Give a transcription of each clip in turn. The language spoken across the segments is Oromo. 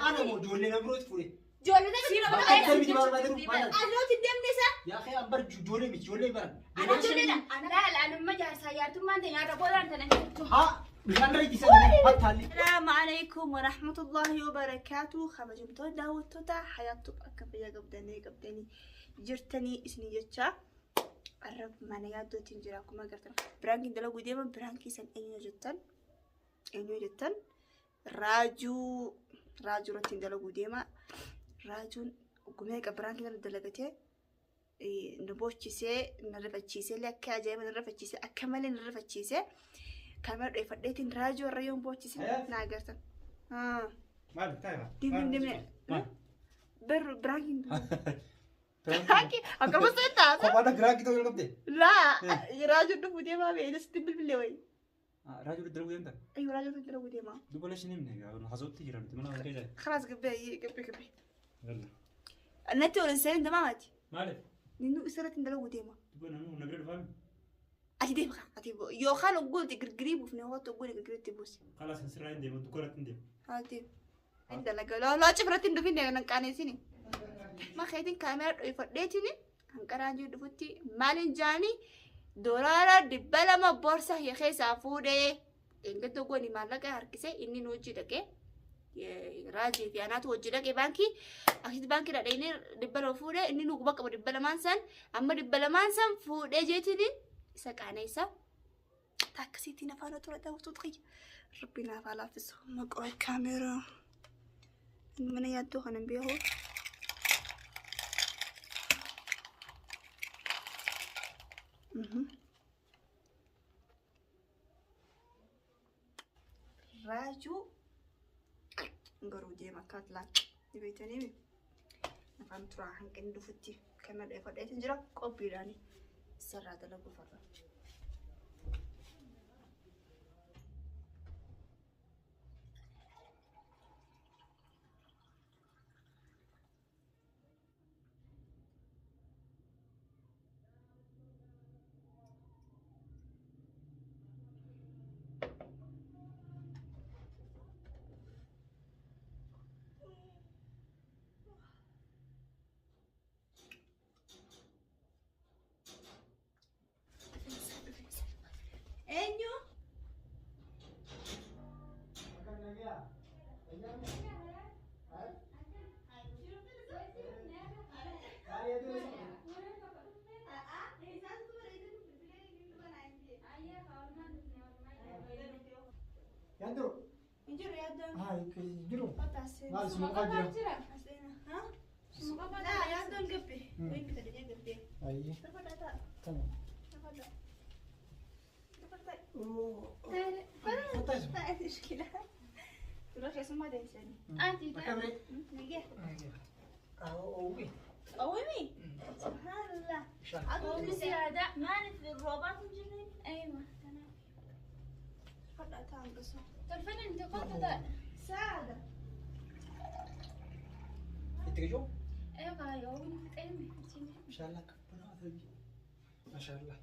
أنا مو جولي نبروت فوري جولي ده ما أكثر من جمال ما تروح أنا لو تدم نسا يا أخي أمبر جولي مش جولي برا أنا جولي ده لا أنا ما جالس سيارة ما أنت يا رب ولا أنت ها بشان رأيتي سنة هتالي السلام عليكم ورحمة الله وبركاته خبجمتو داوتوتا حياتك أكبر قبدني جرتني اسني جتشا الرب ما نيادو تنجراكم ما قرتنا برانكي دلو قديما برانكي سن أينو جتن راجو رتين دلو قديما راجو قميك برانكي دلو دلقته نبوشيسي نرفتشيسي لك جايما نرفتشيسي أكمل نرفتشيسي كاميرا يفديتين راجو الريون بوشيسي ناقرتن ما بتاعها ديمن بر برانكي براكي أكمل سيتا طب أنا براكي تو يلقبتي لا راجو دفو ديما بيدس تبل باللوي راجل الدلو أنت أيوة راجو دفو ديما دوبلا شنو منك أنا حصلت تجرا أنت ما أنا كذا خلاص قبي يلا النت والإنسان ده ما مات مالك نينو إسرة دلو ديما تقول أنا نقدر فاهم أتي بقى أتي بقى يو خالو قول تقريب وفي نهاية تقول تقريب تبوس خلاص نسرع عندي ما تقولت عندي أتي عندنا لا شفرة تندو فيني أنا كاني سيني ما خيتين كاميرا يفديتني هنكراجو دفتي مالين جاني دولار دبلا ما بورصة هي خيسة فودة إنك تقولي مالك هركسة إني نوجي دكة راجي في أنا توجي دكة بانكي أكيد بانكي رديني دبلا فودة إني نوقبك أبو دبلا مانسن أما دبلا مانسن فودة جيتني سكانيسا تاكسيتي نفانا ترى وتضغي ربنا فعلا في السهم مقوي كاميرا من يدو هنبيهو راجو نقرو ديما كاتلا يبيتني مي نفهم ترى هنكن دفتي كمان يفضل تنجرا كوبيراني سرعة لقو فرا Enyo يندرو injiro yadon هاي كيجرو patase ما اسمه قادر ha لا yadon gabe وين بتدني gabe أيه تفضل تمام تفضل فتاش مشكلة تروح اسمها ده إنساني أنتي كاميرا نجح أوي قومي سبحان الله أقول زيادة ما في الروبات الجنين أيوة أنا قد أتعنقصه تلفين أنت قد ده سعادة أنت جو أيوة يوم أيوة ما شاء الله كبر ما شاء الله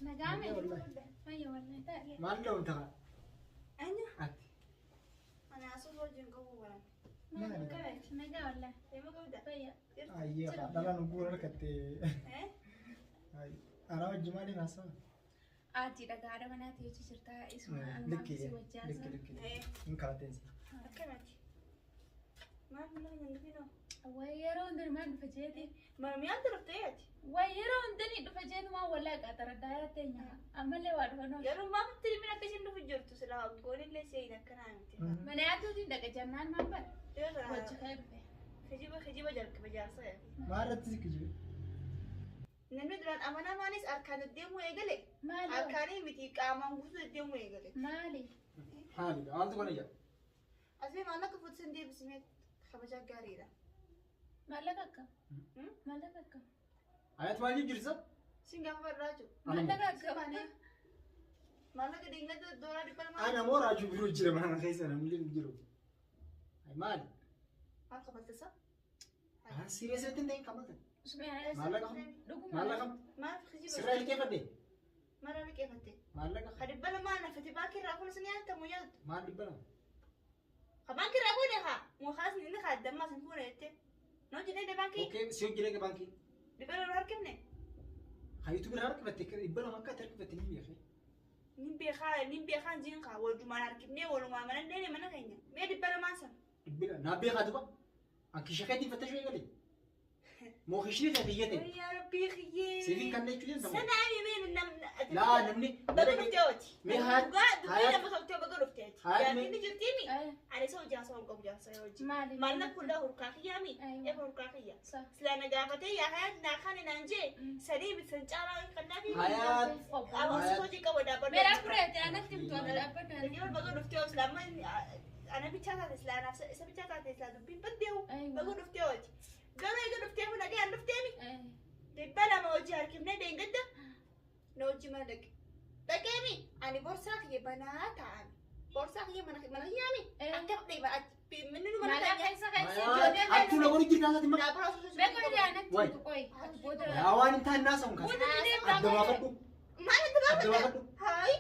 نجامي والله أيوة والله تأكل ما له أنت أنا أنا أصور وجهي قوة ما ما أنا كبرت نجا والله ما قوة طيب أيه ده أنا نقول لك أنت أنا وجمالي ناسا عادي ده قاعدة بناتي تشرتها اسمها لكي نكاتنس كمتي ما نحن ويرون در ما نفجيتي ما ميان درفتياتي ويرون دني دفجيت ما ولا قدر دايتني أما اللي وارفنو يرون ما بتري من أكشن دفجرت سلا قولي اللي سيدا كنامتي من ياتو دي دك جنان ما بر وجه خجيبة جرك بجاسة ما رتزك جو نمد ران أمانة مانيس أركان الديمو يقلي مالي أركاني متي كامان بوسو الديمو يقلي مالي حالي أنت كونيا أسمع ما لك فوتسن دي بسميت خبجة قاريرة ما لك آيات ما يجي جرسة سنغافورة راجو ما لك ماني ما لك دينغ دورا دي بالما أنا مو راجو بيرو جرا ما أنا خايس أنا ملين بيرو أي مال ما قبلت صح سيريس أنت كمان سمعي ما لك ما في خجيبة سرعة كيف بدي maallaqa Kadibbala maal nafati baakii irraa kun isin yaadamu yaadu. maal dhibbalama Bankii irraa fuudhee haa mukaasni inni kaaddamaa isin fuudhee jettee. Noo jedhee bankii okay si hojii baankii dibbala irraa harkifne. hayitu bira harkifatte dhibbalama akka harkifatte ni beekee Nin beekaan jiin kaa walumaan harkifnee walumaa mana deene mana keenya. Mee dibbala maan sana? dhibbila naa beekaa duba akka shaqeetiin fattashuu eegalee moo kishii kan hiyyate Yaa Rabbii kiyyee. siifin kan jechuun jedhamu Sanaami mee namni. laa namni Baga dhuftee hooti. mee haat Dubbii nama tokko baga dhuftee. Haat mee- Yaadni jirtiimi. Ani soo jaasa ol qabu jaasa yoo hojii. Maalna kullaa hurkaa kiyyaami. Eeba hurkaa kiyya. Silaa na gaafatee yaa hayaat naa kan naan jee sadii bisan caalaa kan naafi. hayaat Awaasa hojii qabu dhaabbadhu. Meera furete anatti mtoona dhaabbata. Yoo baga dhuftee hoos lamma ana bichaa taate silaa naaf isa bichaa taate silaa dubbiin baddeewu. Baga dhuftee hooti. Garuu eega dhuftee kun dhagee an dhufteemi. Dibba lama hojii harkifnee deengadda. Na hojii mana dhaqe. Dhaqeemi ani borsaa kiyya banaa ta'an. Borsaa kiyya mana kiyyaami. Akka dhiiba minni nu mana Maala keenya. keessa hattuu na godhu jirtaa isaati mana Daabura osoo Beko ile anatti Wai. mtukoi. Boda. yaa waan hin taane naasa hun kaasa adda baafadhu maal itti adda gaafata? baafadhu Hayi.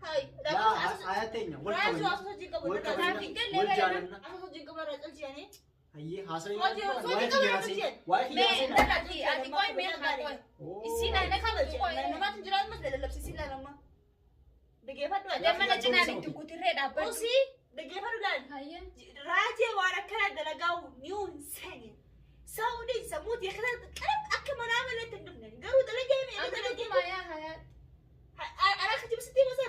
Hayi. yaa hayaa teenya wal Raasu kabanya osoo hojii qabu. wal Raasu kabanya wal jaalanna hojii qabu irraa calcianii. hayyee haasawee Hojii waa'ee qabu irraa kiyyaasee calcianii. waa'ee Me kiyyaasee ndakati ati koi me koi. Isina ina kama tukoi. Namatti jiraatu mas lallabsiisin laalama. Dhaggeeffadhu. Adamana jinani tukutire dhaabbatu. Osii dhaggeeffadhu laal. Hayya. Raajee waan akkana dalagaa'u ni hunsani. Saawudii samuutii akka manaa malatti hin dhufne. Garuu dalagaa mee Amana maya haya. Ara akka jibsitii masaa.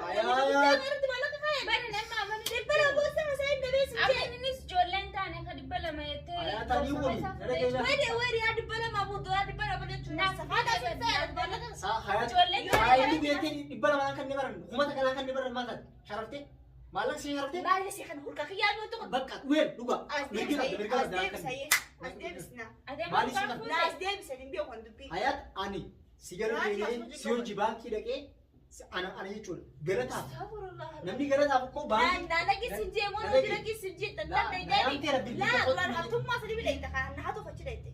Bani nama amana. Dhibbala boosa masaa hin dhabeessu jee. Amaninis joolleen taane ka dibbala mayete. Hayaa taanii wali dhala keessa Wayde yaa dhibbala maamuudoo yaa dhibbala malee jechuudha. Naaf Safaadhaa fi fayyadu dhibbala. saa hayaa Ijoolleen haa inni beektee dhibba lamaan kan ni baran uummata kanaa kan ni baran maal taate sharaftee maallaqa si sharaftee Baay'ee si kan hurkaa kiyyaa yoo ta'u. bakka dhuweel dhuga As deebisayee. As deebisna. Maali si Na as deebisan hin beeku kan dubbii. hayaat ani si gara deemee si hojii baankii dhaqee ana jechuudha galataaf namni galataaf koo baankii Nana gisin jee moo jira gisin jee dandan Laa, deebi. naamtee rabbi Laa biyya duraan kootti haftummaa sadii bileeyta kan na hatu fachi deette.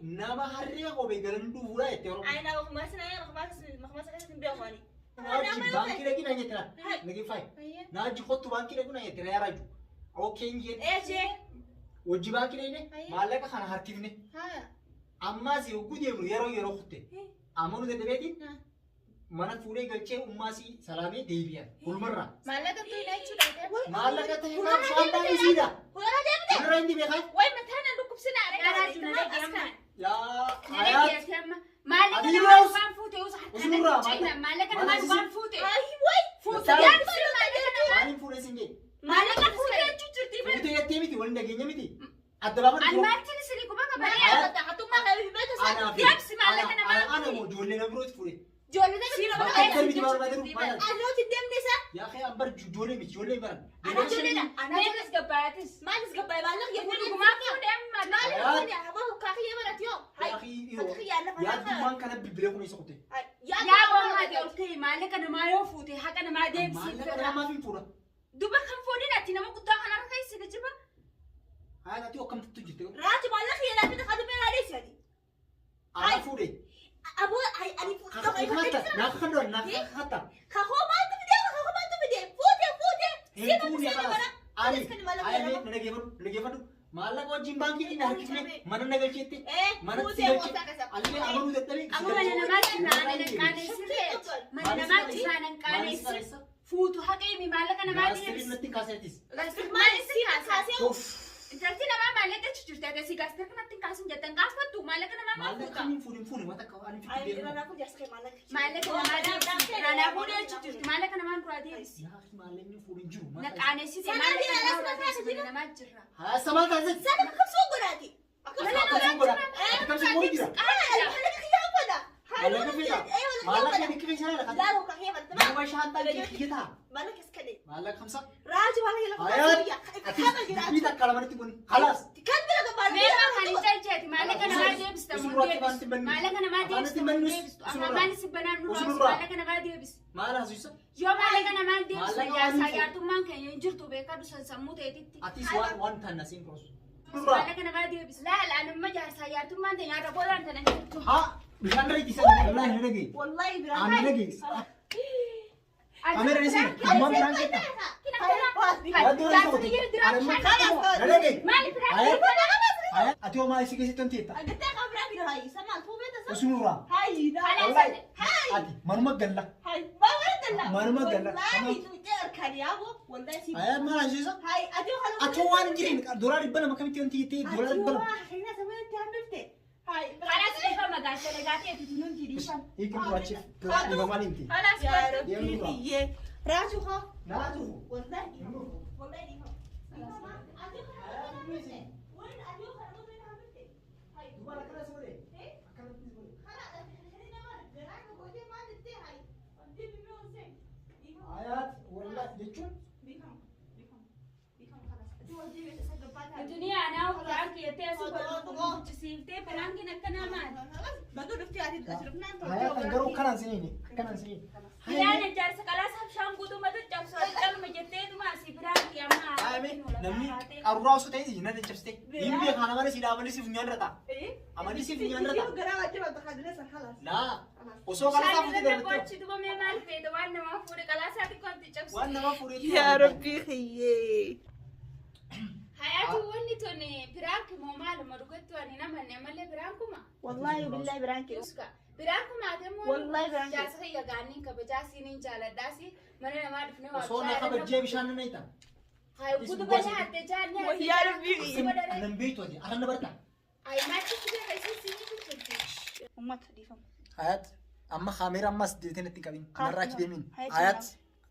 nama harree kophee galan duufuudha jettee oromoo Aina makmaasa hin beeku ani. naachi baankii dhaqii na jettira nagin faayi naachi kottu baankii dhaquu na jettira yaa raaju ookeen jee Eejee. hojii baankii dhaqne maallaqa kana harkifne Haya. ammaas yogguu deemnu yeroo kutte amanu dadhabeetiin mana fuudhee galchee ummaasii salaamee deebi'an gulmarraa Malaga tu ina chuda. maallaqa ta'e kan so'aadhaan isiidha Hora deemte. irra hindi beekaa Wai matana lukupsina are Gara juna juna de amma. yaa Nana hayaat dia tema. Malaga Adi na Rose. ban fute usa Usurra, hatana China. Malaga na Malaga ban fute. Ay way. Fute. Sabi- Yan sila malaga na. maaliin fuudhee sin jee Malaga fute chuchurti. fuutee jettee miti waliin dhageenya miti adda baafadhu Almartin sili kubaka Mali baya. akka hatummaa kan himatu sana. Anaaf Yaabsi maallaqa namaa ana moo ijoollee na birootti fuudhe Ijoollee nama Sila bakka bakka bakka Ay, miti jechuun baafadhu jechuun maal Anooti deemne isa. yaa kee ambar ijoollee miti ijoollee baran Ana ijoolleedha. Meekas gabayatis. Maalis gabbaay maallaqa yoo fuudhee Gumaa fuudhe amma. Maali Hayaat. fuudhee habaa hukkaa kiyya barati yoo. yaa kee Akka kiyyaa lafa yaa lafa. dummaan kana bilbilee kun isa kutte Yaa booma de olkee maallaqa namaa yoo fuute haqa namaa maallaqa deebisi. namaaf hin fuudha Duba kan fuudhin ati nama guddaa kan harka isa gajiba. hayaat ati akkamittu jirte Raati maallaqa kiyya laafii takka dubbee raadheessi ati. ana fuudhe Aboo ani kakkatta naaf kakkatta naaf kakkatta kakoo maaltu fidee kakoo maaltu fidee fuutee. hin fuudhe kanas ani ayamee na dhageeffadhu maallaqa wajjin baankii dhina harkifne mana na galcheette mana si galche allee amanuu dadhabee Amma mana namaatti naannoo qaaneessirree. Mana namaatti isaan qaaneessirree. Fuutu haqa himi maallaqa namaa Gaastirri deebisi. natti kaaseetis Maalis si kaasee. Intalti namaa maallaqa jirti ati si gaastirri kanatti kaasin jettan kaafattu maallaqa namaa maal maallaqa fuuta. kamiin fuudhin fuudhin wanta akka waan Ay fitti deemu irraa jaarsa maallaqa. Maallaqa namaa deebisi. Naannaa fuudhee jirti maallaqa namaa duraa deebisi. yaa maallaqni fuudhin jiru Na qaaneessite maallaqa namaa duraa deebisi mana namaa jirra. haa samaa kaasee Sana kabsoo godhaati. akkasuma godha ati kamsi moo jira Maallaqa kiyyaa godha. maallaqa fida maallaqa ni kibee sana lafa Laaloo kakee baltama. nama shaantaan kiyyataa Maallaqa iskale. maallaqa kamsa Raaju maallaqa lafa hayaat kiyyaa. ati Kama jiraatu. dubbii takka lamanitti kun halaas Kan bira gabbaan. Meeqa kan hin jaljeeti maallaqa namaa deebista Usun mun duratti deebistu. wanti bannu. Maallaqa namaa Afaan deebistu itti mun bannus. deebistu. Usun Amma irraa. maalis banaan nu Usun raasu irraa. maallaqa namaa deebisu. maal haasuysa Yoo maallaqa namaa deebisu Maallaqa jaarsaa waan jaartummaan keenya hin jirtu beekadu san sammuu ta'etitti. atis waan tanna siin koosu Maallaqa namaa deebisu. Laala anumma jaarsaa jaartummaan ta'e nyaata boodaan tana hin jirtu. haa بشان ريتي سنة والله نلاقي والله أنا براك نلاقي أمير نسي أما بران كده أنا ما نلاقي أتيو ما يسيك ستنتيتا قلت لك براك هاي سمع فو بيت وسنورا هاي والله أدي ما نمك قلا هاي ما ورد لا ما نمك قلا والله تجار كان يا ابو والله سي أيا ما نجيزا هاي اديو خلو أتيو وان جرين دولار يبلا ما كم تنتي دولار يبلا خلينا سويت تعملت هاي خلاص فما قاعد لقاتي تنون تريشان يمكن تواجه يبقى ما نمتي خلاص يا ربي هي راجوها راجو والله والله وين اديو خلو بين عملت هاي دوباره كده سوري آيات والله ديشون الدنيا انا وبرانك يتيسو بالو تسيفتي برانك نكنا مان بدو دفتي عادي تشربنا آيات أنقروا كنان سنين يعني جالس خلاص شام قدو ما تجبسو الكلام جتين ما سي برانك يا ما آمي نمني أروح سوتي هنا تجبستي يمي خانة مالي سيدا مالي سيف نيان رتا أمالي سيف نيان رتا لا وسو خلاص أفوتي انا دربتو بوتشي دوما مي مال في دوان ما فوري خلاص هاتي كنت تجبسو وانا ما فوري يا ربي خيي حياتي وني توني برانك مو مال ما ركضت اني نما نمل برانكو ما والله بالله برانكي اسكا برانكو ما تمو والله برانكي جاس هي غاني كبجاسي نين جالداسي من ما دفنه وسو نخبر جيب شان نيتا هاي قدو بلا حتى جاني يا ربي نمبيتو دي أنا برتا اي ما تكتب هاي سيسي أمت ديفهم آيات أما خاميرا أما سديتين تكابين مرة كده مين هاي آيات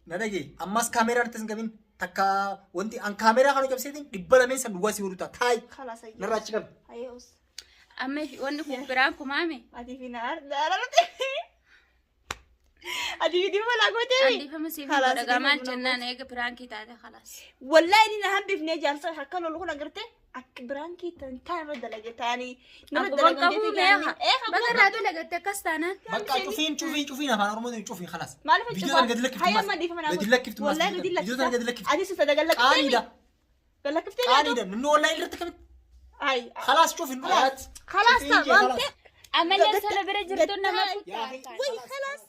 نلاقي أما كاميرا تسنجابين تكا وانتي أن كاميرا خانو جبسيتين دبلا مين سندواسي وروتا تاي خلاص هي نرى تشكب هي أوس أمي وأنا في برانكو مامي أدي في نار أدي في دي ولا قوتي عندي فمسي في خلاص برقامات جنان هيك برانكي تاعي خلاص والله إني نهم بفني جالسة حكى له لغنا قرته برانكي تنتان رد لقيتاني أبو بنكبو ميها بقى رادو لقيت كستانا بقى شوفين أنا أرمون شوفين خلاص ما عرفت فيديو أنا قد لك كيف هيا ما دي فمنا قد لك كيف والله قد لك فيديو أنا قد لك كيف أدي ستة قال لك أني ده قال لك كيف أني ده منو والله اللي ارتكبت هاي خلاص شوفين آيات خلاص تمام أما اللي سنة برجل دونا ما يا أخي وي خلاص